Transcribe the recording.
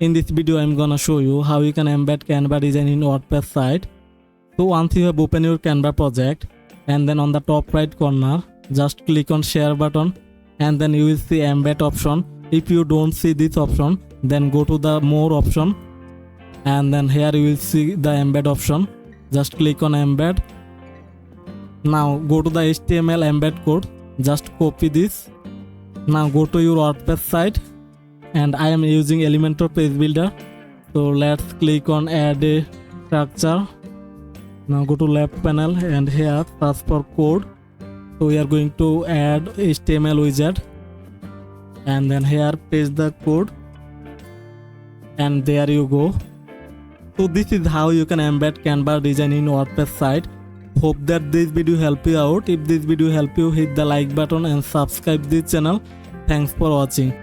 In this video I'm gonna show you how you can embed Canva design in WordPress site. So once you have opened your Canva project, and then on the top right corner just click on share button, and then you will see embed option. If you don't see this option, then go to the more option, and then here you will see the embed option. Just click on embed. Now go to the HTML embed code, just copy this. Now go to your WordPress site, and I am using Elementor page builder, so let's click on add a structure. Now go to left panel and here search for code. So we are going to add HTML widget, and then here paste the code, and there you go. So this is how you can embed Canva design in WordPress site. Hope that this video help you out. If this video help you, hit the like button and subscribe this channel. Thanks for watching.